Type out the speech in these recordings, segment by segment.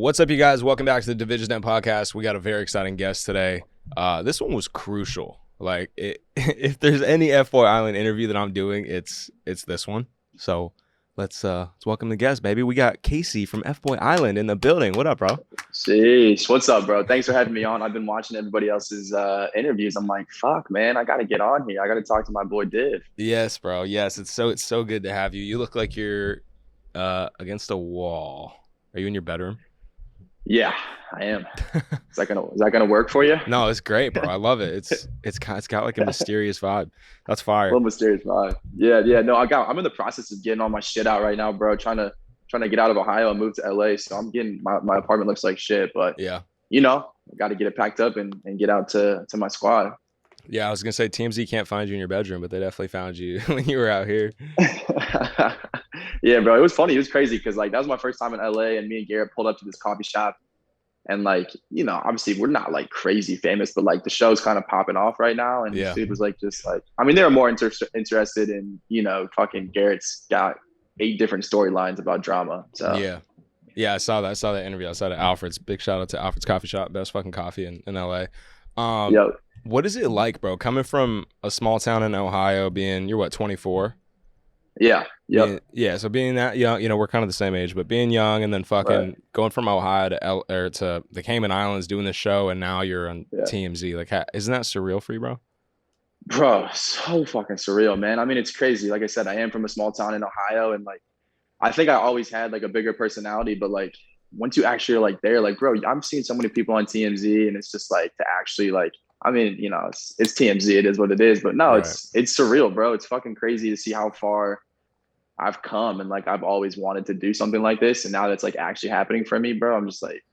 What's up, you guys? Welcome back to the Divij podcast. We got a very exciting guest today. This one was crucial. Like, if there's any FBoy Island interview that I'm doing, it's this one. So let's welcome the guest, baby. We got Casey from FBoy Island in the building. What up, bro? Sheesh, what's up, bro? Thanks for having me on. I've been watching everybody else's interviews. I'm like, fuck, man, I gotta get on here. I gotta talk to my boy Div. Yes, bro. Yes, it's so good to have you. You look like you're against a wall. Are you in your bedroom? Yeah, I am. Is that gonna work for you? No, it's great, bro. I love it. It's got like a mysterious vibe. That's fire. A little mysterious vibe. Yeah. No, I'm in the process of getting all my shit out right now, bro. Trying to get out of Ohio and move to LA. So I'm getting my apartment looks like shit, but yeah, I got to get it packed up and get out to my squad. Yeah, I was gonna say TMZ can't find you in your bedroom, but they definitely found you when you were out here. Yeah, bro. It was funny. It was crazy because like that was my first time in LA, and me and Garrett pulled up to this coffee shop, and like obviously we're not like crazy famous, but like the show's kind of popping off right now, and yeah. the dude was like they were more interested in fucking Garrett's got 8 different storylines about drama. So yeah, I saw that interview. I saw that Alfred's. Big shout out to Alfred's Coffee Shop, best fucking coffee in LA. Yep. What is it like, bro, coming from a small town in Ohio, you're what, 24? Yeah. Yep. Yeah. So being that young, we're kind of the same age, but being young and then fucking going from Ohio to the Cayman Islands doing the show, and now you're on TMZ. Like, isn't that surreal for you, bro? Bro, so fucking surreal, man. I mean, it's crazy. Like I said, I am from a small town in Ohio, and like I think I always had like a bigger personality, but like once you actually are like there, like, bro, I'm seeing so many people on TMZ, and it's just like to actually like, I mean, it's TMZ, it is what it is, but no, right. it's surreal, bro. It's fucking crazy to see how far I've come, and like I've always wanted to do something like this, and now that's like actually happening for me, bro. I'm just like,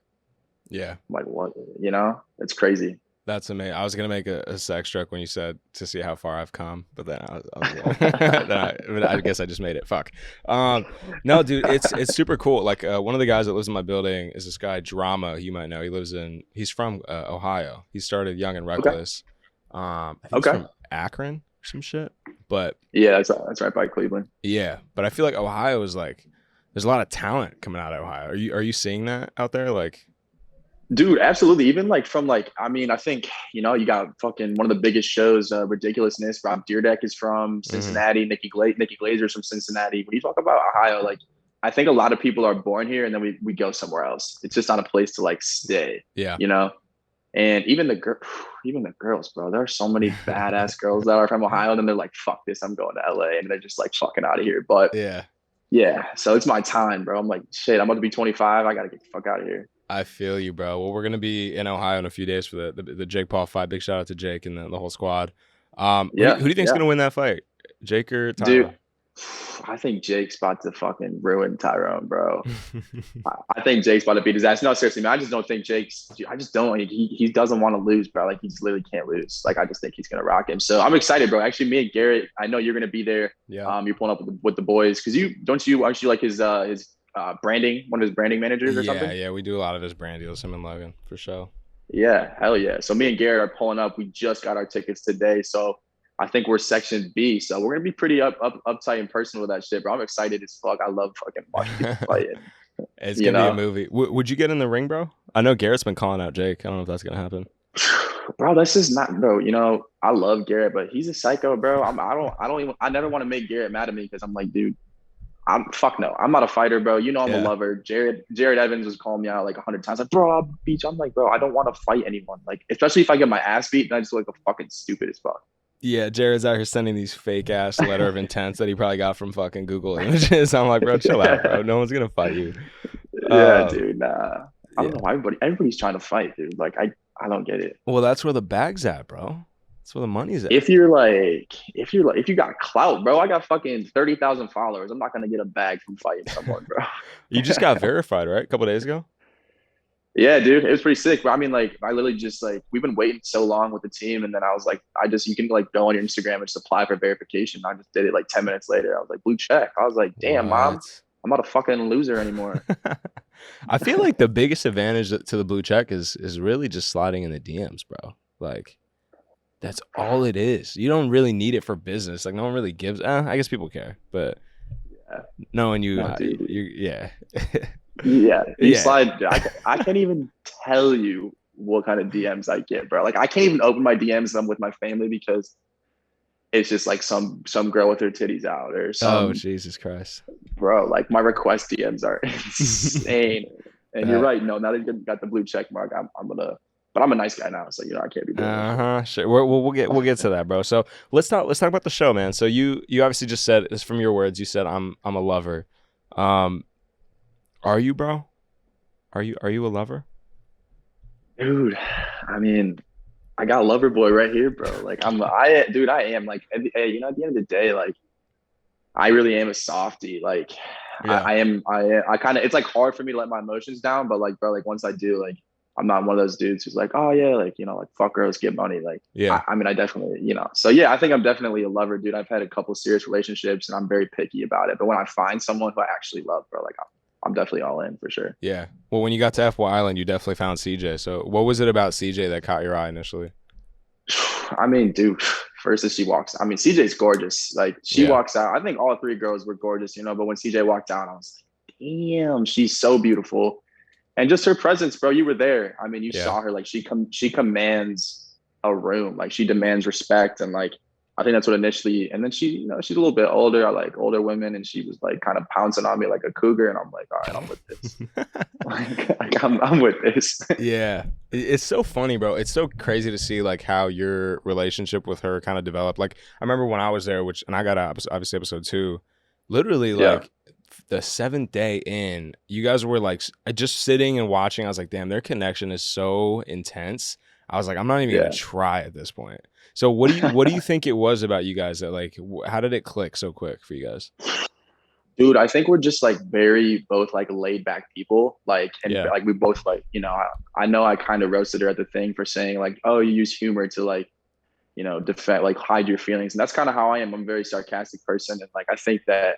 yeah, like what, it's crazy. That's amazing. I was gonna make a sex joke when you said to see how far I've come, but then I guess I just made it. Fuck. No, dude, it's super cool. Like one of the guys that lives in my building is this guy Drama. You might know. He's from Ohio. He started Young and Reckless. I think he's from Akron or some shit. But yeah, that's right by Cleveland. Yeah, but I feel like Ohio is like there's a lot of talent coming out of Ohio. Are you seeing that out there? Like. Dude, absolutely. Even like from like, I mean, I think, you got fucking one of the biggest shows, Ridiculousness. Rob Dyrdek is from Cincinnati. Nikki Glazer's from Cincinnati. When you talk about Ohio, like, I think a lot of people are born here and then we go somewhere else. It's just not a place to like stay. Yeah. And even the girls, bro. There are so many badass girls that are from Ohio, and then they're like, fuck this, I'm going to LA, and they're just like fucking out of here. But yeah. So it's my time, bro. I'm like, shit, I'm about to be 25. I gotta get the fuck out of here. I feel you, bro. Well, we're going to be in Ohio in a few days for the Jake Paul fight. Big shout out to Jake and the whole squad. Who do you think's going to win that fight? Jake or Tyrone? Dude, I think Jake's about to fucking ruin Tyrone, bro. I think Jake's about to beat his ass. No, seriously, man. I just don't think he doesn't want to lose, bro. Like, he just literally can't lose. Like, I just think he's going to rock him. So I'm excited, bro. Actually, me and Garrett, I know you're going to be there. Yeah. You're pulling up with the boys. Because aren't you like his branding, one of his branding managers or something? Yeah, we do a lot of his brand deals, him and Logan, for sure. Yeah, hell yeah. So me and Garrett are pulling up. We just got our tickets today, so I think we're section B. So we're gonna be pretty uptight and personal with that shit, bro. I'm excited as fuck. I love fucking watching people fighting. It's gonna be a movie. Would you get in the ring, bro? I know Garrett's been calling out Jake. I don't know if that's gonna happen. Bro, that's just not, bro. I love Garrett, but he's a psycho, bro. I never want to make Garrett mad at me because I'm like, dude. Fuck no. I'm not a fighter, bro. I'm a lover. Jared Evans was calling me out like 100 times. Like, bro, I'll beat you. I'm like, bro, I don't want to fight anyone. Like, especially if I get my ass beat, then I just look like a fucking stupid as fuck. Yeah, Jared's out here sending these fake ass letter of intents that he probably got from fucking Google Images. I'm like, bro, chill out, bro. No one's gonna fight you. Yeah, dude. Nah. I don't know. Everybody's trying to fight, dude. Like, I don't get it. Well, that's where the bag's at, bro. That's where the money's at. If you got clout, bro, I got fucking 30,000 followers. I'm not gonna get a bag from fighting someone, bro. You just got verified, right? A couple days ago. Yeah, dude, it was pretty sick. But I mean, like, I literally just like we've been waiting so long with the team, and then I was like, you can like go on your Instagram and just apply for verification. I just did it like 10 minutes later. I was like, blue check. I was like, damn, Mom, I'm not a fucking loser anymore. I feel like the biggest advantage to the blue check is really just sliding in the DMs, bro. Like. That's all it is. You don't really need it for business. Like, no one really gives. I guess people care, but knowing you, no, yeah. Yeah, you Yeah. slide. I can't even tell you what kind of DMs I get, bro. Like I can't even open my DMs. I'm with my family because it's just like some girl with her titties out or Oh, some Jesus Christ. bro. Like my request DMs are insane. And you're Uh, right. No, now that you got the blue check mark, I'm gonna. But I'm a nice guy now, so I can't be doing that shit. uh-huh. Sure. We'll get to that, bro. So let's talk about the show, man. So you obviously just said it's from your words. You said I'm a lover. Um, are you, bro? Are you a lover? Dude, I mean, I got lover boy right here, bro. Like dude, I am like, hey, at the end of the day, like, I really am a softie. Like, Yeah. I kind of, it's like hard for me to let my emotions down, but like, bro, like once I do, like, I'm not one of those dudes who's like, oh yeah, like, like fuck girls, get money. Like, Yeah. I mean, I definitely, so yeah, I think I'm definitely a lover, dude. I've had a couple serious relationships and I'm very picky about it. But when I find someone who I actually love, bro, like, I'm definitely all in for sure. Yeah. Well, when you got to FBoy Island, you definitely found CJ. So what was it about CJ that caught your eye initially? I mean, dude, first as she walks, I mean, CJ's gorgeous. Like she Yeah. walks out. I think all three girls were gorgeous, but when CJ walked out, I was like, damn, she's so beautiful. And just her presence, bro, you were there. I mean, you Yeah. saw her like she commands a room. Like she demands respect. And like I think that's what initially, and then she's a little bit older. I like older women, and she was like kind of pouncing on me like a cougar. And I'm like, all right, I'm with this. Like I'm with this. Yeah. It's so funny, bro. It's so crazy to see like how your relationship with her kind of developed. Like I remember when I was there, and I got obviously episode 2, literally Yeah. like the 7th day in, you guys were like just sitting and watching. I was like, damn, their connection is so intense. I was like, I'm not even gonna Yeah. try at this point. So what do you think it was about you guys that like how did it click so quick for you guys? Dude, I think we're just like very both like laid back people. Like, and Yeah. like we both like, I know I kind of roasted her at the thing for saying like, oh, you use humor to like, defend, like hide your feelings. And that's kind of how I am. I'm a very sarcastic person. And like, I think that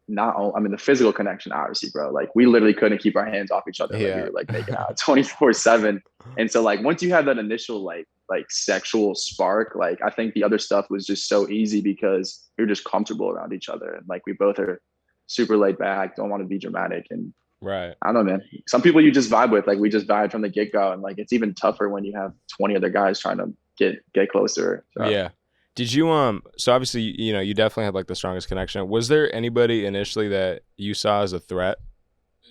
not only, I mean, the physical connection, obviously, bro, like we literally couldn't keep our hands off each other. Like we Yeah. were like making out 24/7. And so like, once you have that initial like sexual spark, like I think the other stuff was just so easy because we are just comfortable around each other. And like, we both are super laid back, don't want to be dramatic. And Right. I don't know, man. Some people you just vibe with, like we just vibe from the get go. And like, it's even tougher when you have 20 other guys trying to get closer. So. Yeah. Did you so obviously you definitely had like the strongest connection. Was there anybody initially that you saw as a threat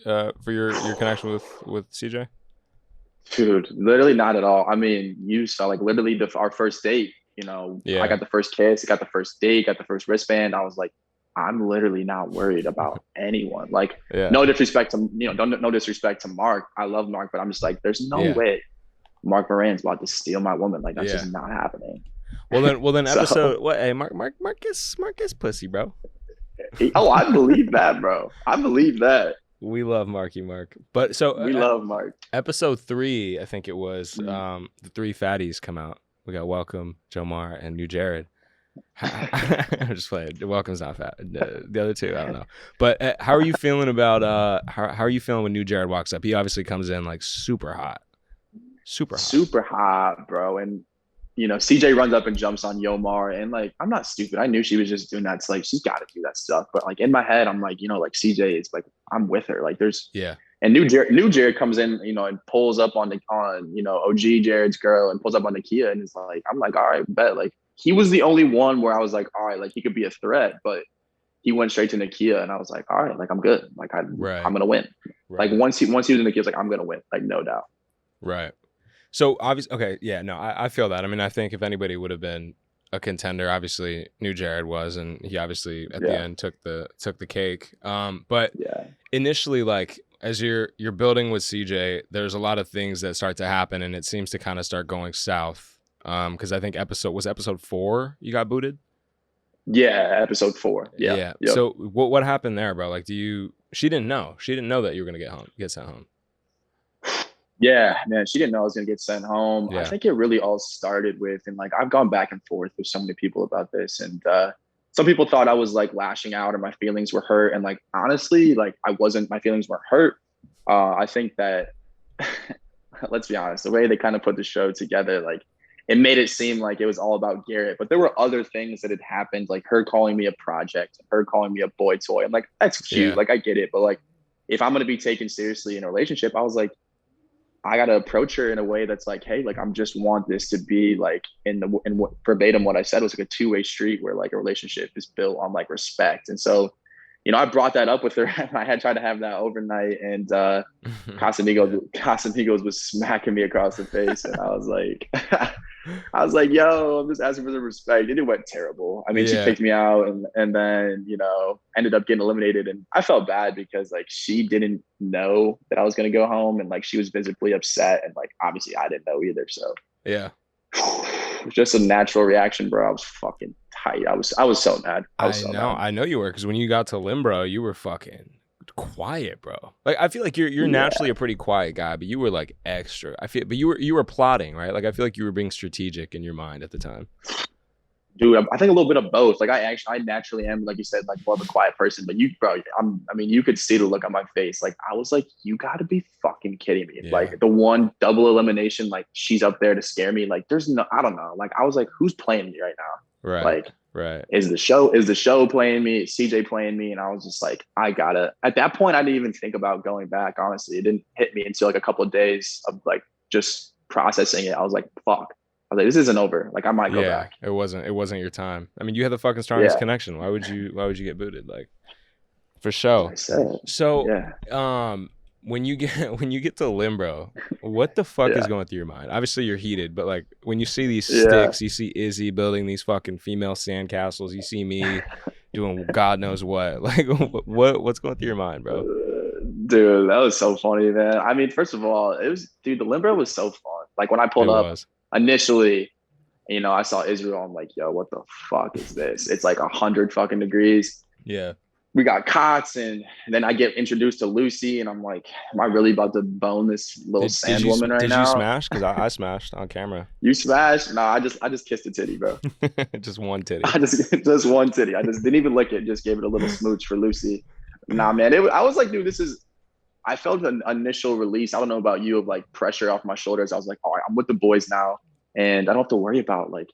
for your connection with CJ? Dude, literally not at all. I mean, you saw like literally our first date, I Yeah. got the first kiss, got the first date, got the first wristband. I was like, I'm literally not worried about anyone. Like, Yeah. no disrespect to, no disrespect to Mark. I love Mark, but I'm just like, there's no Yeah. way Mark Moran's about to steal my woman. Like, that's Yeah. just not happening. Well then So, episode what? Hey, Mark gets pussy, bro. oh, I believe that, bro. I believe that. We love Marky Mark. But so We love Mark. episode 3, I think it was, Mm. the 3 fatties come out. We got Welcome, Jomar, and New Jared. I'm just playing. Welcome's not fat. The other 2, I don't know. But how are you feeling about how are you feeling when New Jared walks up? He obviously comes in like super hot. Super hot, bro. And CJ runs up and jumps on Yomar, and like I'm not stupid. I knew she was just doing that. It's like she's got to do that stuff. But like in my head, I'm like, like CJ is like I'm with her. Like there's Yeah. And New Jared comes in, and pulls up on OG Jared's girl and pulls up on Nakia, and it's like I'm like, all right, bet. Like he was the only one where I was like, all right, like he could be a threat, but he went straight to Nakia, and I was like, all right, like I'm good. Like I'm gonna win. Right. Like once he was in Nakia, like I'm gonna win, like no doubt. Right. So obviously, okay, yeah, no, I feel that. I mean, I think if anybody would have been a contender, obviously New Jared was, and he obviously at the end took the cake. But Yeah. initially, like as you're building with CJ, there's a lot of things that start to happen, and it seems to kind of start going south. Because I think episode 4 you got booted. Yeah, episode 4. Yeah. Yeah. Yep. So what happened there, bro? Like, she didn't know that you were gonna get sent home. Yeah, man, she didn't know I was gonna get sent home. Yeah. I think it really all started with, and like I've gone back and forth with so many people about this, and some people thought I was like lashing out or my feelings were hurt, and like honestly, like I wasn't. My feelings weren't hurt. I think that let's be honest, the way they kind of put the show together, like it made it seem like it was all about Garrett, but there were other things that had happened, like her calling me a project, her calling me a boy toy. I'm like, that's cute, Yeah. like I get it, but like if I'm gonna be taken seriously in a relationship, I was like, I gotta approach her in a way that's like, hey, like I'm just want this to be like in what verbatim what I said was like a two-way street where like a relationship is built on like respect. And so, I brought that up with her. I had tried to have that overnight, and Casamigos was smacking me across the face, and I was like, I was like, yo, I'm just asking for the respect. And it went terrible. I mean, she Yeah. kicked me out, and then, ended up getting eliminated. And I felt bad because like she didn't know that I was gonna go home, and like she was visibly upset, and like obviously I didn't know either. So Yeah. it was just a natural reaction, bro. I was fucking tight. I was so mad. I was so mad. I know you were, because when you got to Limbro, you were fucking quiet, bro. Like I feel like you're Yeah. naturally a pretty quiet guy, but you were like extra. But you were plotting, right? Like I feel like you were being strategic in your mind at the time. Dude, I think a little bit of both. Like I naturally am, like you said, like more of a quiet person. But you, bro, I mean, you could see the look on my face. Like I was like, you got to be fucking kidding me. Yeah. Like the one double elimination, like she's up there to scare me. Like there's no, I don't know. Like I was like, who's playing me right now? Right. Like Right. is the show playing me? Is CJ playing me? And I was just like, I gotta. At that point, I didn't even think about going back. Honestly, it didn't hit me until like a couple of days of like just processing it. I was like, fuck. I was like, this isn't over. Like I might go Yeah. back. It wasn't your time. I mean, you had the fucking strongest Yeah, connection. Why would you get booted? Like for as sure. I said. So, Yeah, when you get when you get to Limbro, what the fuck is yeah, going through your mind? Obviously, you're heated, but like when you see these yeah. sticks, you see Izzy building these fucking female sandcastles. You see me doing God knows what. Like, what's going through your mind, bro? Dude, that was so funny, man. I mean, first of all, dude, the limbo was so fun. Like when I It pulled up was. initially, I saw Israel. I'm like, yo, what the fuck is this? It's like 100 fucking degrees. Yeah. We got cots, and then I get introduced to Lucy, and I'm like, am I really about to bone this little sand woman right Did you now? smash? Because I smashed on camera. You smashed? No, I just kissed a titty, bro. Just one titty. I just one titty. I just didn't even lick it. Just gave it a little smooch for Lucy. Nah, man. I was like, dude, this is. I felt an initial release. I don't know about you, of like pressure off my shoulders. I was like, all right, I'm with the boys now, and I don't have to worry about like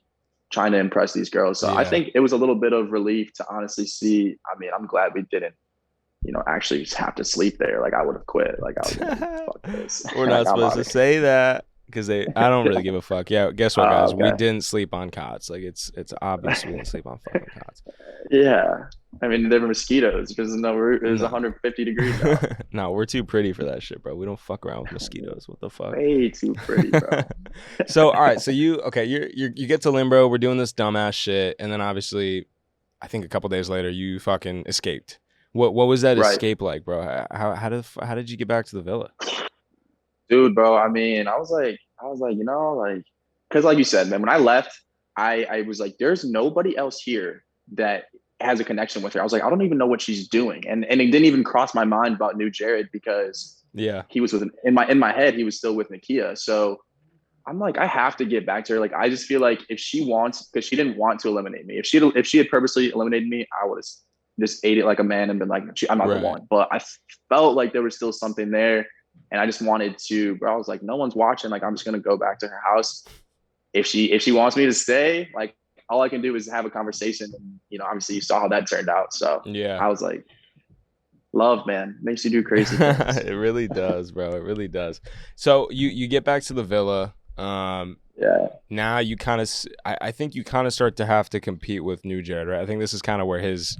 trying to impress these girls. So I Yeah. think it was a little bit of relief to honestly see. I mean, I'm glad we didn't, actually just have to sleep there. Like I would have quit. Like I was like, fuck this. We're Like not I'm supposed out to of here. say that because I don't really give a fuck. Yeah, guess what, guys? We Okay. didn't sleep on cots. Like it's obvious we didn't sleep on fucking cots. Yeah. I mean, there were mosquitoes because it was No, 150 degrees out. no, we're too pretty for that shit, bro. We don't fuck around with mosquitoes. What the fuck? Way too pretty, bro. So, all right. So you get to Limbro. We're doing this dumbass shit, and then obviously, I think a couple days later, you fucking escaped. What was that Right. escape like, bro? How did you get back to the villa? Dude, bro. I mean, I was like, like, because like you said, man, when I left, I was like, there's nobody else here that has a connection with her. I was like, I don't even know what she's doing, and it didn't even cross my mind about New Jared because Yeah. he was in my head, he was still with Nakia. So I'm like, I have to get back to her. Like, I just feel like if she wants, because she didn't want to eliminate me. If she had purposely eliminated me, I would have just ate it like a man and been like, I'm not the Right. one. But I felt like there was still something there, and I just wanted to. Bro, I was like, no one's watching. Like, I'm just gonna go back to her house. If she wants me to stay, like, all I can do is have a conversation. And obviously, you saw how that turned out. So Yeah. I was like, love, man, makes you do crazy things. It really does, bro. It really does. So you get back to the villa. Yeah. Now you kind of, I think you kind of start to have to compete with New Jared, right? I think this is kind of where his,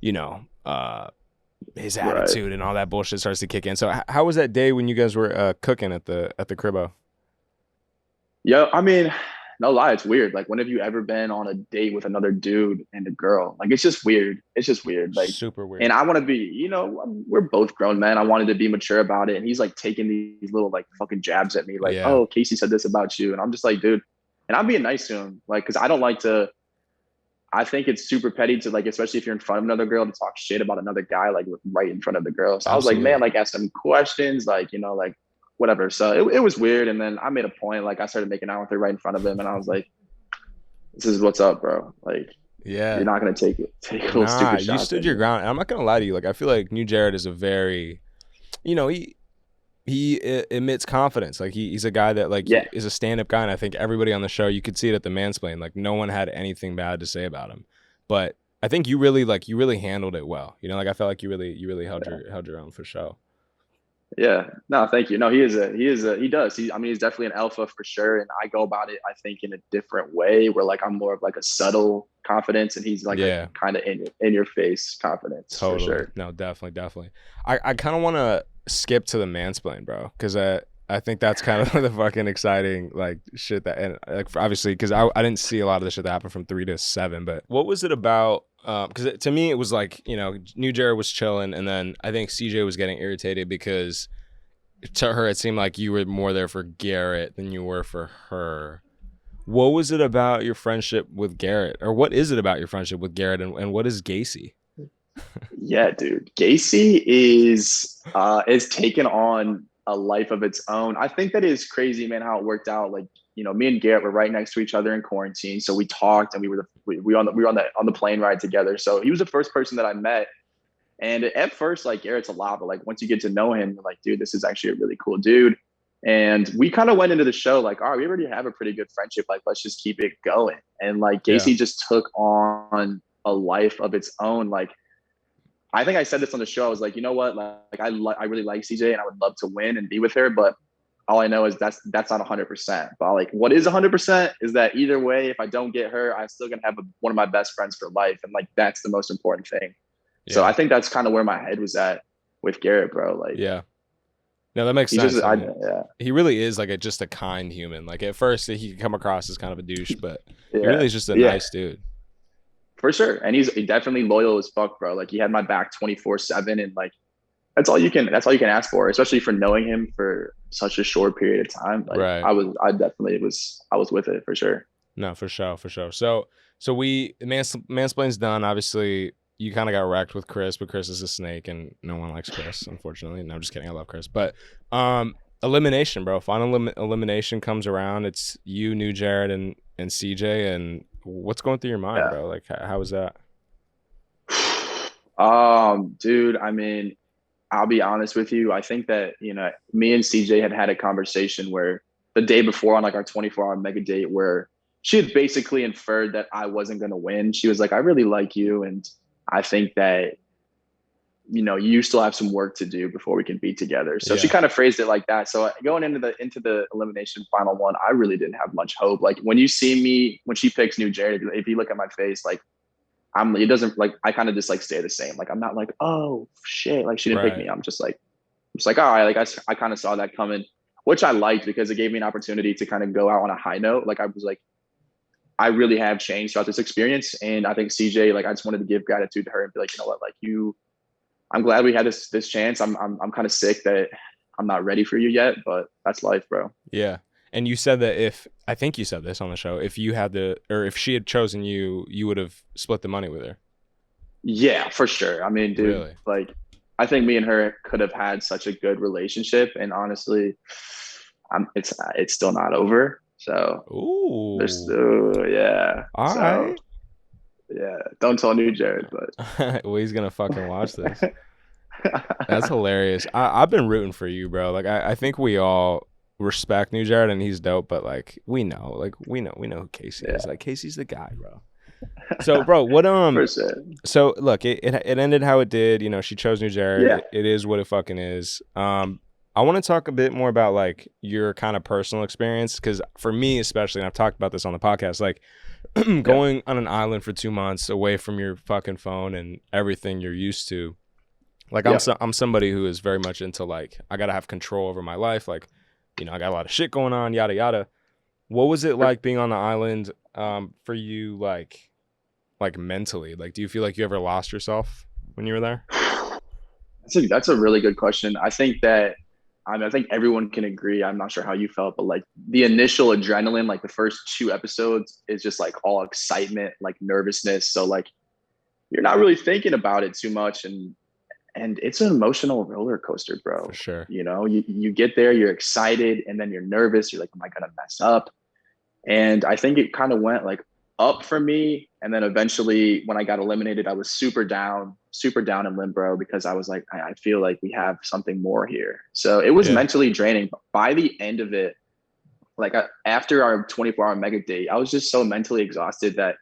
his Right. attitude and all that bullshit starts to kick in. So how was that day when you guys were cooking at the cribbo? Yeah, I mean, no lie, it's weird. Like, when have you ever been on a date with another dude and a girl? Like, it's just weird. It's just weird. Like, Super weird. and I want to be, we're both grown men. I wanted to be mature about it. And he's like taking these little like fucking jabs at me, like, Yeah. oh, Casey said this about you. And I'm just like, dude, and I'm being nice to him. Like, cause I don't like to, I think it's super petty to, like, especially if you're in front of another girl, to talk shit about another guy, like right in front of the girl. So I was like, Absolutely. man, like, ask some questions, like, like whatever. So it was weird. And then I made a point, like I started making out with her right in front of him. And I was like, this is what's up, bro. Like, Yeah. you're not going to take a little stupid shot. You stood your ground. I'm not going to lie to you. Like, I feel like New Jared is a very, he emits confidence. Like he's a guy that like Yeah. is a stand-up guy, and I think everybody on the show, you could see it at the mansplain, like no one had anything bad to say about him. But I think you really handled it well. You know, like I felt like you really held your own for sure. Yeah. No, thank you. No, he does. I mean, he's definitely an alpha for sure. And I go about it, I think, in a different way where like I'm more of like a subtle confidence and he's like a Yeah, kind of in your face confidence for totally. sure. No, definitely, definitely. I kind of want to skip to the mansplain, bro, because I think that's kind of the fucking exciting like shit that, and like obviously because I didn't see a lot of the shit that happened from 3 to 7, but what was it about? Because to me it was like, you know, New Jared was chilling, and then I think CJ was getting irritated because to her it seemed like you were more there for Garrett than you were for her. What was it about your friendship with Garrett, or what is it about your friendship with Garrett, and what is Gacy? Yeah, dude. Gacy is taken on a life of its own. I think that is crazy, man, how it worked out. Like, you know, me and Garrett were right next to each other in quarantine. So we talked and we were on the plane ride together. So he was the first person that I met. And at first, like Garrett's a lot, but like once you get to know him, you're like, dude, this is actually a really cool dude. And we kind of went into the show like, all right, we already have a pretty good friendship. Like, let's just keep it going. And like Yeah, Gacy just took on a life of its own. Like, I think I said this on the show. I was like, you know what? Like, I really like CJ, and I would love to win and be with her, but all I know is that's not 100%. But like, what is 100% is that either way, if I don't get her, I'm still gonna have one of my best friends for life, and like that's the most important thing. So yeah, I think that's kind of where my head was at with Garrett, bro. Like, yeah. No, that makes he just, sense. I And yeah, he really is like just a kind human. Like at first he could come across as kind of a douche, but he yeah, really is just a yeah, nice dude. for sure. And he's definitely loyal as fuck, bro. Like he had my back 24/7, and like that's all you can ask for, especially for knowing him for such a short period of time. Like Right. I was with it for sure. No, for sure, for sure. So mansplain's done. Obviously, you kind of got wrecked with Chris, but Chris is a snake, and no one likes Chris, unfortunately. No, I'm just kidding. I love Chris, but elimination, bro. Final elimination comes around. It's you, New Jared, and CJ. And what's going through your mind, Yeah. bro? Like, how was that? Dude, I mean, I'll be honest with you. I think that, you know, me and CJ had a conversation where the day before on like our 24-hour mega date where she had basically inferred that I wasn't going to win. She was like, I really like you. And I think that, you know, you still have some work to do before we can be together. So she Yeah, kind of phrased it like that. So going into the elimination final one, I really didn't have much hope. Like when you see me, when she picks New Jared, if you look at my face, like it doesn't like, I kind of just like stay the same. Like, I'm not like, oh shit, like she didn't pick right. me. I'm just like, all right, like I kind of saw that coming, which I liked because it gave me an opportunity to kind of go out on a high note. Like I was like, I really have changed throughout this experience. And I think CJ, like, I just wanted to give gratitude to her and be like, you know what, like I'm glad we had this chance. I'm kind of sick that I'm not ready for you yet, but that's life, bro. Yeah. And you said that if I think you said this on the show, if you had to, or if she had chosen you, you would have split the money with her. Yeah, for sure. I mean, dude, Really? like, I think me and her could have had such a good relationship, and honestly, it's still not over. So there's Ooh. still, yeah. All So right. yeah, don't tell New Jared, Well, he's gonna fucking watch this. but That's hilarious. I've been rooting for you, bro. Like I think we all respect New Jared and he's dope, but like we know who Casey is. yeah, Like Casey's the guy, bro. So, bro, what for sure. so look, it ended how it did. You know, she chose New Jared. Yeah, It is what it fucking is. I want to talk a bit more about like your kind of personal experience because for me especially, and I've talked about this on the podcast, like yeah, going on an island for 2 months away from your fucking phone and everything you're used to. Like yeah. I'm somebody who is very much into like I gotta have control over my life. Like, you know, I got a lot of shit going on, yada yada. What was it like being on the island for you like mentally? Like do you feel like you ever lost yourself when you were there? That's a really good question. I think that I think everyone can agree. I'm not sure how you felt, but like the initial adrenaline, like the first 2 episodes, is just like all excitement, like nervousness. So like you're not really thinking about it too much, and it's an emotional roller coaster, For bro. sure. You know, you get there, you're excited, and then you're nervous. You're like, am I gonna mess up? And I think it kind of went like up for me. And then eventually when I got eliminated, I was super down in limbo because I was like, I feel like we have something more here. So it was Yeah. mentally draining. But by the end of it, like after our 24-hour mega date, I was just so mentally exhausted that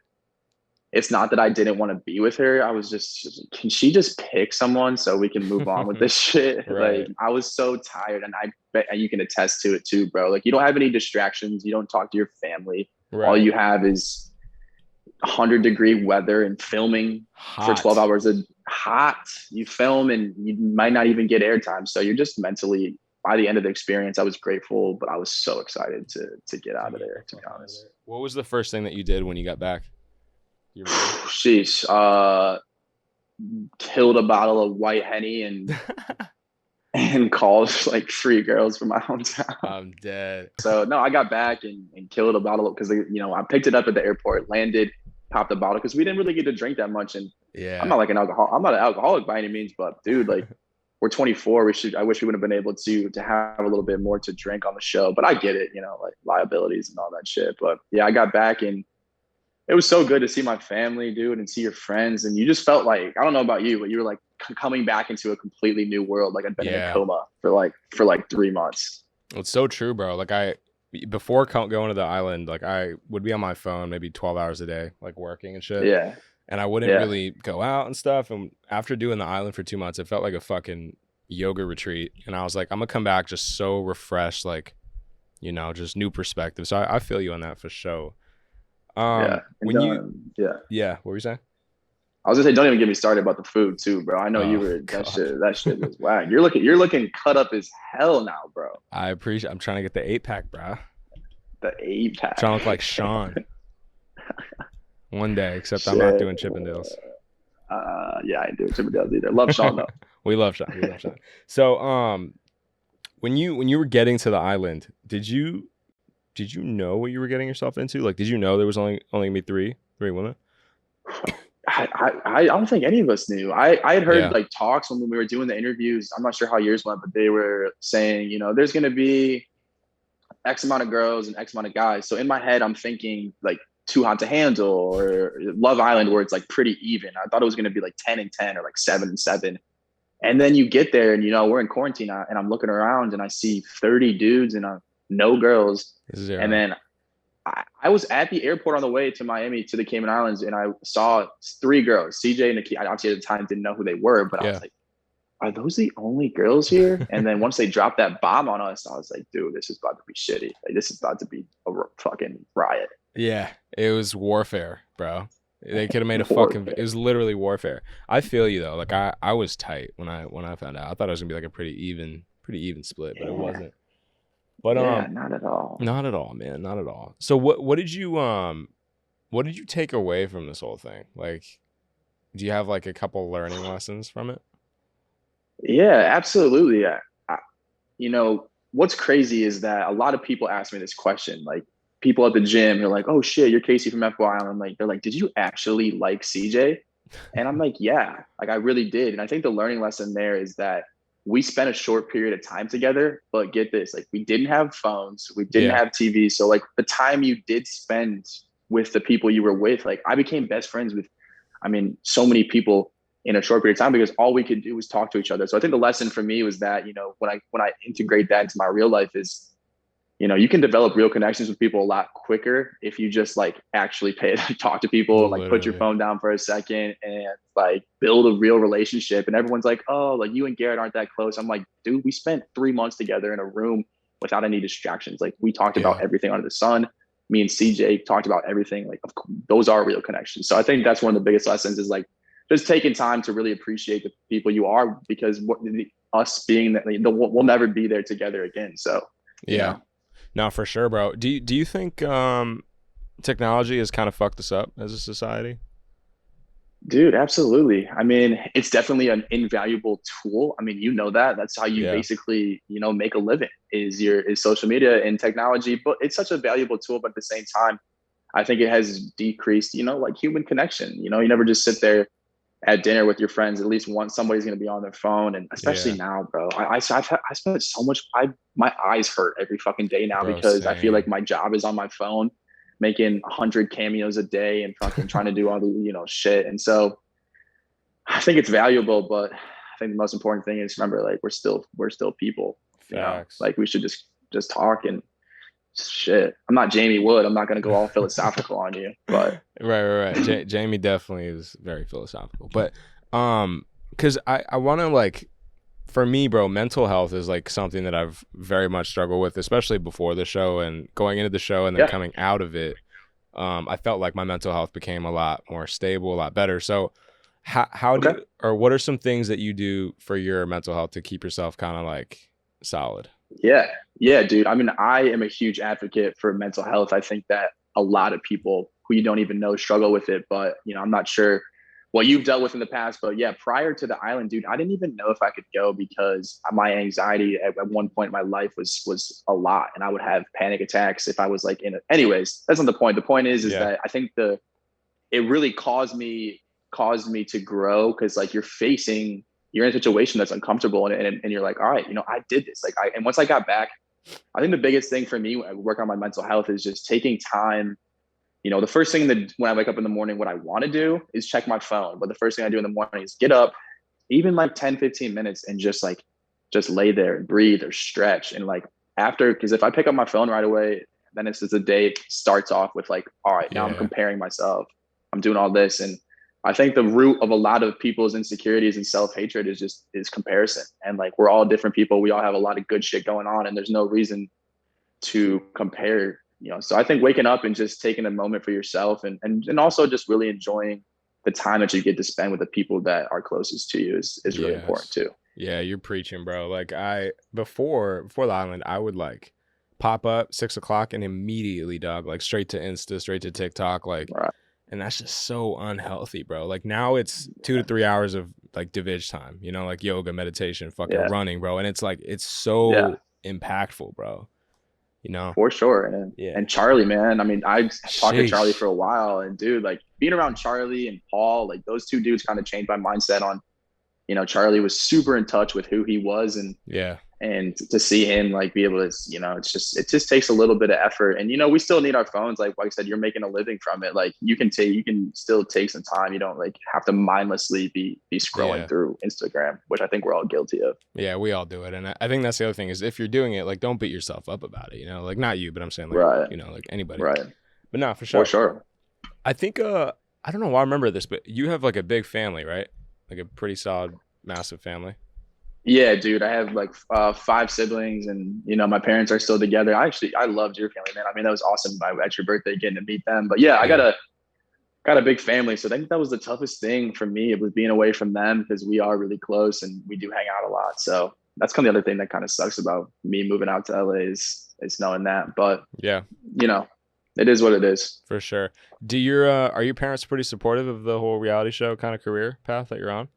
it's not that I didn't want to be with her. I was just, can she just pick someone so we can move on with this shit? Like, Right. I was so tired, and I bet you can attest to it too, bro. Like, you don't have any distractions. You don't talk to your family. All Right. you have is 100-degree weather and filming for 12 Hot. hours a hot. You film and you might not even get airtime. So you're just mentally, by the end of the experience, I was grateful, but I was so excited to get To out of get the there, to be fuck out of honest. there. What was the first thing that you did when you got back? You remember? Sheesh. Killed a bottle of white henny and called like 3 girls from my hometown. I'm dead. So no, I got back and killed a bottle because I picked it up at the airport, landed, popped a bottle because we didn't really get to drink that much. And I'm Yeah. not like I'm not an alcoholic by any means, but dude, like we're 24. I wish we would have been able to have a little bit more to drink on the show. But I get it, like liabilities and all that shit. But yeah, I got back and it was so good to see my family, dude, and see your friends. And you just felt like, I don't know about you, but you were like coming back into a completely new world. Like I'd been in a Yeah. coma for like 3 months. It's so true, bro. Like before going to the island, like I would be on my phone maybe 12 hours a day, like working and shit. Yeah. And I wouldn't Yeah. really go out and stuff. And after doing the island for 2 months, it felt like a fucking yoga retreat. And I was like, I'm gonna come back just so refreshed, like, just new perspective. So I feel you on that for sure. Yeah. When you, yeah. yeah, what were you saying? I was gonna say, don't even get me started about the food too, bro. I know you Oh were God, that shit was whack. You're looking cut up as hell now, bro. I appreciate. I'm trying to get the 8-pack, bro. The 8-pack. Trying to look like Sean one day, except I'm not doing Chippendales. Yeah, I ain't doing Chippendales either. Love Sean though. We love Sean. We love Sean. So, when you were getting to the island, did you know what you were getting yourself into? Like, did you know there was only gonna be three women? I don't think any of us knew. I had heard Yeah. like talks when we were doing the interviews. I'm not sure how yours went, but they were saying, there's gonna be X amount of girls and X amount of guys. So in my head, I'm thinking like Too Hot to Handle or Love Island, where it's like pretty even. I thought it was gonna be like 10 and 10 or like 7 and 7. And then you get there and we're in quarantine and I'm looking around and I see 30 dudes and no girls. Zero. And then I was at the airport on the way to Miami to the Cayman Islands and I saw 3 girls, CJ and Nikki. I obviously at the time didn't know who they were, but I was like, are those the only girls here? And then once they dropped that bomb on us, I was like, dude, this is about to be shitty. Like, this is about to be a fucking riot. Yeah, it was warfare, bro. They could have made it was literally warfare. I feel you though. Like I was tight when I found out. I thought it was gonna be like a pretty even split, but it wasn't. But yeah, not at all. Not at all, man. Not at all. So what did you take away from this whole thing? Like, do you have like a couple learning lessons from it? Yeah, absolutely. What's crazy is that a lot of people ask me this question. Like people at the gym, they're like, "Oh shit, you're Casey from FBoy Island." Like they're like, "Did you actually like CJ?" And I'm like, "Yeah, like I really did." And I think the learning lesson there is that we spent a short period of time together, but get this, like we didn't have phones, we didn't have TV. So like the time you did spend with the people you were with, like I became best friends with, so many people in a short period of time because all we could do was talk to each other. So I think the lesson for me was that, when I integrate that into my real life is, you can develop real connections with people a lot quicker if you just like actually talk to people, like put your phone down for a second and like build a real relationship. And everyone's like, oh, like you and Garrett aren't that close. I'm like, dude, we spent 3 months together in a room without any distractions. Like we talked about everything under the sun. Me and CJ talked about everything. Like those are real connections. So I think that's one of the biggest lessons is like just taking time to really appreciate the people you are, because us being that we'll never be there together again. So yeah. No, for sure, bro. Do you think technology has kind of fucked us up as a society? Dude, absolutely. It's definitely an invaluable tool. That's how you basically, make a living is social media and technology, but it's such a valuable tool. But at the same time, I think it has decreased, like human connection. You never just sit there at dinner with your friends. At least once somebody's going to be on their phone. And especially now, bro, I spent so much, my eyes hurt every fucking day now, bro, because I feel like my job is on my phone, making 100 cameos a day and fucking trying to do all the, shit. And so I think it's valuable, but I think the most important thing is remember, like, we're still people, Facts. like we should just talk and shit, I'm not Jamie Wood. I'm not gonna go all philosophical on you, but Right. Jamie definitely is very philosophical, but because I want to like, for me, bro, mental health is like something that I've very much struggled with, especially before the show and going into the show and then yeah, coming out of it. I felt like my mental health became a lot more stable, a lot better. So how do okay. you, or what are some things that you do for your mental health to keep yourself kind of like solid? Yeah, yeah, dude. I mean, I am a huge advocate for mental health. I think that a lot of people who you don't even know struggle with it, but I'm not sure what you've dealt with in the past. But yeah, prior to the island, dude, I didn't even know if I could go because my anxiety at one point in my life was a lot, and I would have panic attacks if I was like in it. Anyways, that's not the point. The point is Yeah. that I think it really caused me to grow because like you're in a situation that's uncomfortable and you're like, all right, I did this. And once I got back, I think the biggest thing for me working on my mental health is just taking time. The first thing that when I wake up in the morning, what I want to do is check my phone. But the first thing I do in the morning is get up, even like 10, 15 minutes and just lay there and breathe or stretch. And like because if I pick up my phone right away, then it's just the day starts off with like, all right, now I'm Yeah. comparing myself. I'm doing all this. And I think the root of a lot of people's insecurities and self-hatred is comparison. And like, we're all different people. We all have a lot of good shit going on and there's no reason to compare, So I think waking up and just taking a moment for yourself and also just really enjoying the time that you get to spend with the people that are closest to you is really important Yes. too. Yeah, you're preaching, bro. Like before the island, I would like pop up 6 o'clock and immediately, dog, like straight to Insta, straight to TikTok, like, Right. and that's just so unhealthy, bro. Like now it's 2 to 3 hours of like Divij time, like yoga, meditation, fucking Yeah. running, bro. And it's like it's Yeah. so impactful, bro. For sure. And Yeah. and Charlie, man. I mean, I talked to Charlie Sheesh. for a while and dude, like being around Charlie and Paul, like those two dudes kind of changed my mindset on, Charlie was super in touch with who he was Yeah. and to see him like be able to, it just takes a little bit of effort. And we still need our phones. Like I said, you're making a living from it. Like you can still take some time. You don't like have to mindlessly be scrolling Yeah. through Instagram, which I think we're all guilty of. Yeah, we all do it. And I think that's the other thing is if you're doing it, like don't beat yourself up about it, like not you, but I'm saying like, Right. like anybody. Right. But no, for For sure. sure. I think I don't know why I remember this, but you have like a big family, right? Like a pretty solid, massive family. Yeah, dude, I have like 5 siblings and my parents are still together. I loved your family, man. I mean, that was awesome at your birthday getting to meet them. But yeah, I got a big family. So I think that was the toughest thing for me. It was being away from them because we are really close and we do hang out a lot. So that's kind of the other thing that kind of sucks about me moving out to LA is knowing that. But Yeah, it is what it is. for sure. Are your parents pretty supportive of the whole reality show kind of career path that you're on?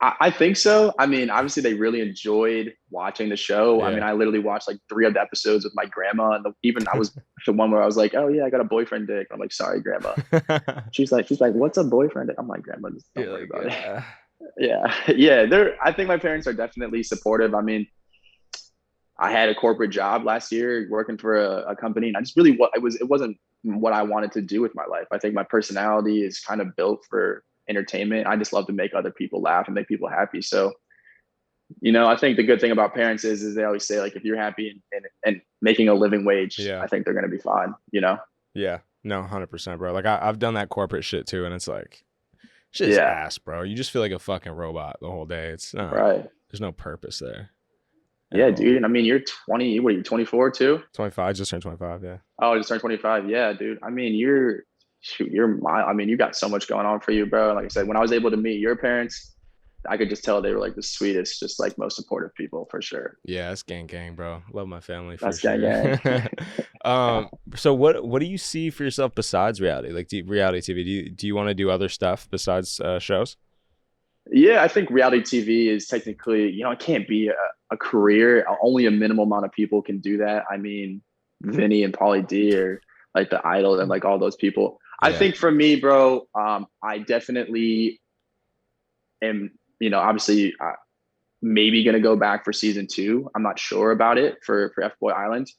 I think so. I mean, obviously they really enjoyed watching the show. I Yeah. mean, I literally watched like 3 of the episodes with my grandma, and even I was the one where I was like, "Oh yeah, I got a boyfriend dick." I'm like, "Sorry, grandma." She's like, "What's a boyfriend dick?" I'm like, "Grandma, just don't worry about it." Yeah, yeah. I think my parents are definitely supportive. I mean, I had a corporate job last year working for a company, and I just really it wasn't what I wanted to do with my life. I think my personality is kind of built for entertainment. I just love to make other people laugh and make people happy. So, I think the good thing about parents is they always say like if you're happy and making a living wage, Yeah. I think they're gonna be fine. Yeah. No, 100%, bro. Like I've done that corporate shit too, and it's like shit's Yeah. ass, bro. You just feel like a fucking robot the whole day. It's not. Right. There's no purpose there. Yeah, dude. And I mean, you're 20. What are you, 24 too? 25, just turned 25. Yeah. Oh, just turned 25. Yeah, dude. I mean, you got so much going on for you, bro. Like I said, when I was able to meet your parents, I could just tell they were like the sweetest, just like most supportive people for sure. Yeah, that's gang, bro. Love my family for That's sure. gang. So what do you see for yourself besides reality? Like reality TV? Do you want to do other stuff besides shows? Yeah, I think reality TV is technically, it can't be a career. Only a minimal amount of people can do that. I mean, Vinny and Pauly D are like the idol and like all those people. Yeah. I think for me, bro, I definitely am, obviously maybe going to go back for season 2. I'm not sure about it for FBoy Island.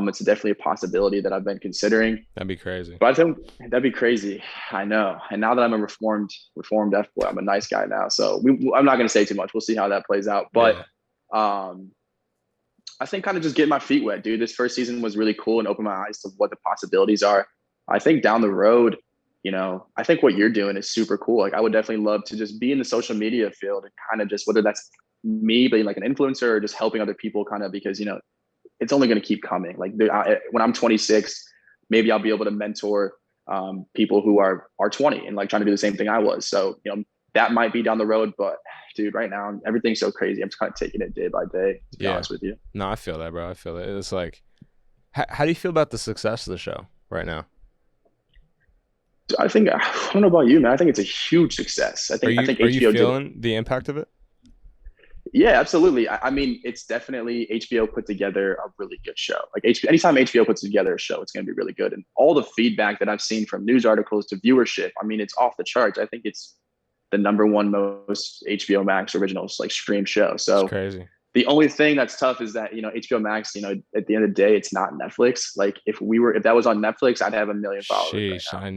It's definitely a possibility that I've been considering. That'd be crazy. But I think that'd be crazy. I know. And now that I'm a reformed FBoy, I'm a nice guy now. So I'm not going to say too much. We'll see how that plays out. But I think kind of just getting my feet wet, dude. This first season was really cool and opened my eyes to what the possibilities are. I think down the road, I think what you're doing is super cool. Like I would definitely love to just be in the social media field and kind of just, whether that's me being like an influencer or just helping other people kind of, because, it's only going to keep coming. Like when I'm 26, maybe I'll be able to mentor people who are 20 and like trying to do the same thing I was. So, that might be down the road, but dude, right now everything's so crazy. I'm just kind of taking it day by day, to be honest with you. No, I feel that, bro. I feel it. It's like, how do you feel about the success of the show right now? I don't know about you, man. I think it's a huge success. I think HBO are you feeling the impact of it? Yeah, absolutely. I mean, it's definitely HBO put together a really good show. Like anytime HBO puts together a show, it's going to be really good. And all the feedback that I've seen from news articles to viewership, I mean, it's off the charts. I think it's the #1 most HBO Max originals like stream show. So it's crazy. The only thing that's tough is that, HBO Max, at the end of the day, it's not Netflix. Like if that was on Netflix, I'd have 1 million followers. Sheesh, right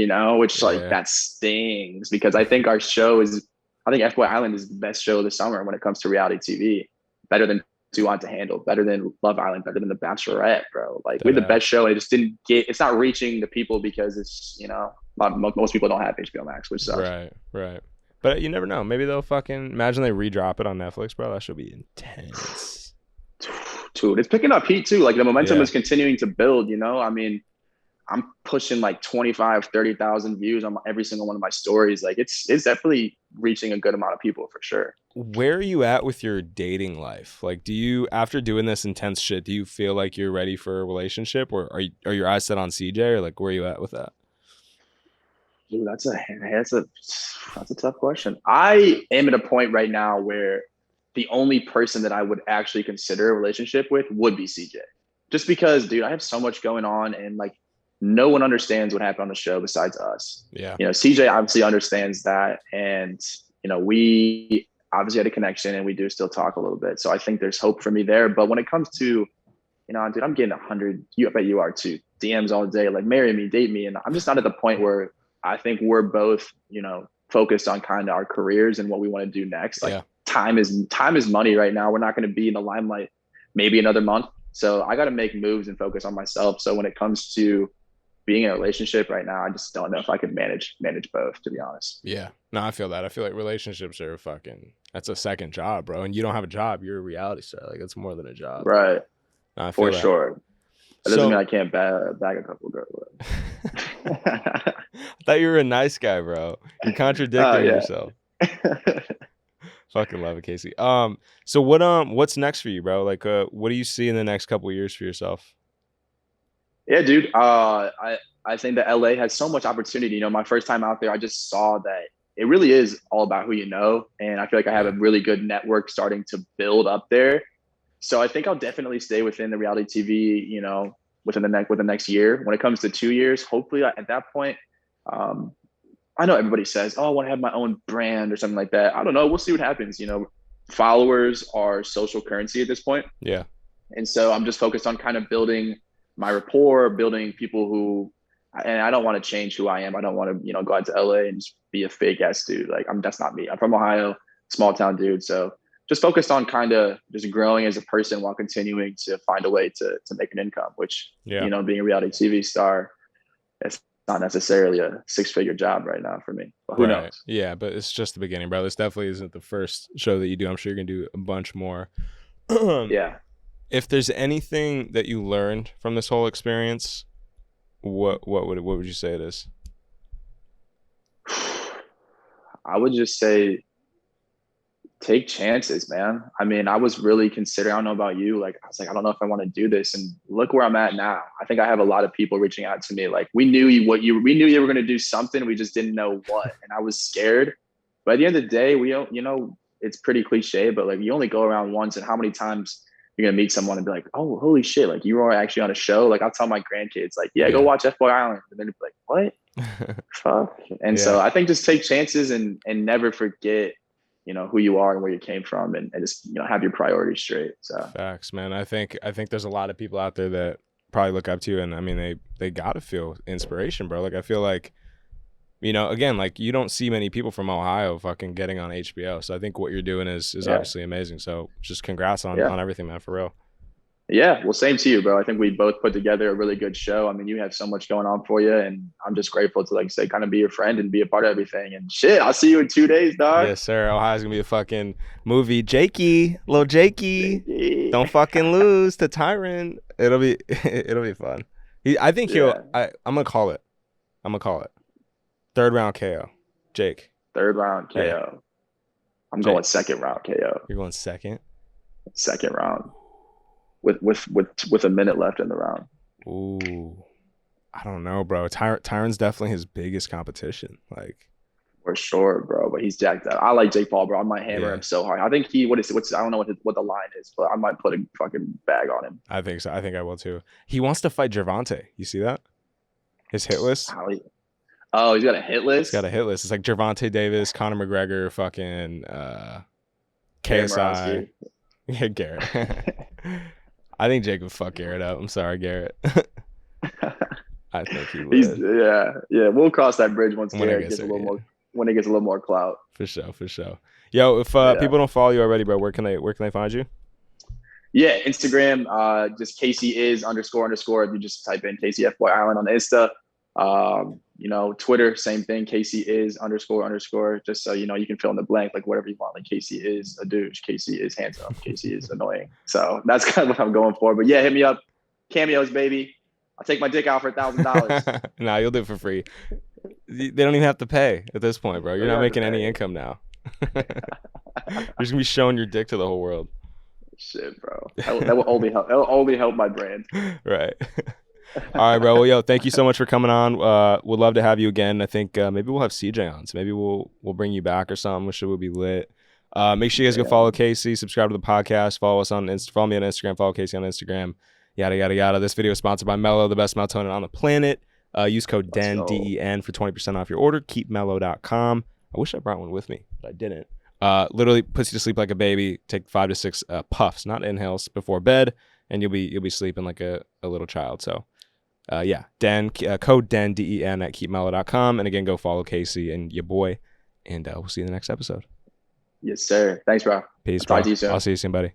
now, which, that stings, because I think I think FBoy Island is the best show of the summer when it comes to reality TV. Better than Too Hot to Handle, better than Love Island, better than The Bachelorette, bro. Like we're the best show, and it just didn't it's not reaching the people because it's, most people don't have HBO Max, which sucks. Right. But you never know. Maybe they'll imagine they redrop it on Netflix, bro. That should be intense. Dude, it's picking up heat too. Like the momentum is continuing to build, I mean, I'm pushing like 25, 30,000 views on every single one of my stories. Like it's definitely reaching a good amount of people for sure. Where are you at with your dating life? Like, do you, after doing this intense shit, do you feel like you're ready for a relationship, or are your eyes set on CJ, or like where are you at with that? Dude, that's a tough question. I am at a point right now where the only person that I would actually consider a relationship with would be CJ. Just because, dude, I have so much going on, and like no one understands what happened on the show besides us. Yeah. CJ obviously understands that, and we obviously had a connection, and we do still talk a little bit. So I think there's hope for me there. But when it comes to, dude, I'm getting 100. I bet you are too. DMs all day, like marry me, date me, and I'm just not at the point where I think we're both, focused on kind of our careers and what we want to do next. Like time is money right now. We're not going to be in the limelight maybe another month. So I got to make moves and focus on myself. So when it comes to being in a relationship right now, I just don't know if I could manage both, to be honest. Yeah. No, I feel that. I feel like relationships are that's a second job, bro. And you don't have a job. You're a reality star. Like it's more than a job. Right. No, for sure. That doesn't mean I can't bag a couple girls. I thought you were a nice guy, bro. You're contradicting yourself. Fucking love it, Casey. So what's next for you, bro? Like, what do you see in the next couple of years for yourself? Yeah, dude. I think that LA has so much opportunity. My first time out there, I just saw that it really is all about who you know, and I feel like I have a really good network starting to build up there. So I think I'll definitely stay within the reality TV, within the next year. When it comes to 2 years, hopefully at that point, I know everybody says, "Oh, I want to have my own brand or something like that." I don't know. We'll see what happens. Followers are social currency at this point. Yeah. And so I'm just focused on kind of building my rapport, building people who, and I don't want to change who I am. I don't want to, go out to LA and just be a fake ass dude. Like that's not me. I'm from Ohio, small town dude. So just focused on kind of just growing as a person while continuing to find a way to make an income, which, being a reality TV star, it's not necessarily a 6-figure job right now for me. But who knows? Yeah, but it's just the beginning, bro. This definitely isn't the first show that you do. I'm sure you're going to do a bunch more. Yeah. If there's anything that you learned from this whole experience, what would you say it is? I would just say take chances, man. I mean, I was really considering, I don't know about you, like I was like, I don't know if I want to do this, and look where I'm at now. I think I have a lot of people reaching out to me like, we knew you were going to do something, we just didn't know what, and I was scared. But at the end of the day, we don't, it's pretty cliche, but like you only go around once, and how many times you're gonna meet someone and be like, oh, holy shit, like you are actually on a show. Like I'll tell my grandkids, like, go watch FBoy Island, and then they'll be like, what? Fuck. And so I think just take chances and never forget, who you are and where you came from, and just, have your priorities straight. So facts, man. I think there's a lot of people out there that probably look up to you, and I mean they gotta feel inspiration, bro. Like I feel like again, like you don't see many people from Ohio fucking getting on HBO. So I think what you're doing is obviously amazing. So just congrats on everything, man, for real. Yeah, well, same to you, bro. I think we both put together a really good show. I mean, you have so much going on for you, and I'm just grateful to, like I say, kind of be your friend and be a part of everything. And shit, I'll see you in 2 days, dog. Yes, sir. Ohio's gonna be a fucking movie. Little Jakey. Don't fucking lose to Tyron. It'll be fun. I think I'm gonna call it. Third round KO. Jake. Third round KO. Yeah. I'm going second round KO. You're going second? Second round. With a minute left in the round. Ooh. I don't know, bro. Tyron's definitely his biggest competition. Like, for sure, bro. But he's jacked up. I like Jake Paul, bro. I might hammer him so hard. I think I don't know what the line is, but I might put a fucking bag on him. I think so. I think I will too. He wants to fight Gervonta. You see that? His hit list? Oh, he's got a hit list? He's got a hit list. It's like Gervonta Davis, Conor McGregor, fucking KSI. Yeah, Garrett. I think Jake would fuck Garrett up. I'm sorry, Garrett. I think he would. Yeah. We'll cross that bridge once Garrett gets a little more. When it gets a little more clout. For sure. Yo, if people don't follow you already, bro, where can they find you? Yeah, Instagram, just KC__. If you just type in KC FBoy Island on Insta. Twitter, same thing. KC __. Just so you can fill in the blank, like whatever you want. Like KC is a douche, KC is handsome, KC is annoying. So that's kind of what I'm going for. But yeah, hit me up. Cameos, baby. I'll take my dick out for $1,000. Nah, you'll do it for free. They don't even have to pay at this point, bro. You're not making any income now. You're just gonna be showing your dick to the whole world. Shit, bro. That will only help. That'll only help my brand. Right. All right, bro. Well, yo, thank you so much for coming on. We'd love to have you again. I think maybe we'll have CJ on. So maybe we'll bring you back or something. Which will be lit. Make sure you guys go follow Casey, subscribe to the podcast, follow me on Instagram, follow Casey on Instagram. Yada yada yada. This video is sponsored by Mellow, the best melatonin on the planet. Use code DEN DEN for 20% off your order. KeepMellow.com. I wish I brought one with me, but I didn't. Literally puts you to sleep like a baby. Take 5 to 6 puffs, not inhales, before bed, and you'll be sleeping like a little child. So, Den code DEN DEN at KeepMellow.com. And again, go follow Casey and your boy, and we'll see you in the next episode. Yes, sir. Thanks, bro. Peace, bro. Talk to you soon. I'll see you soon, buddy.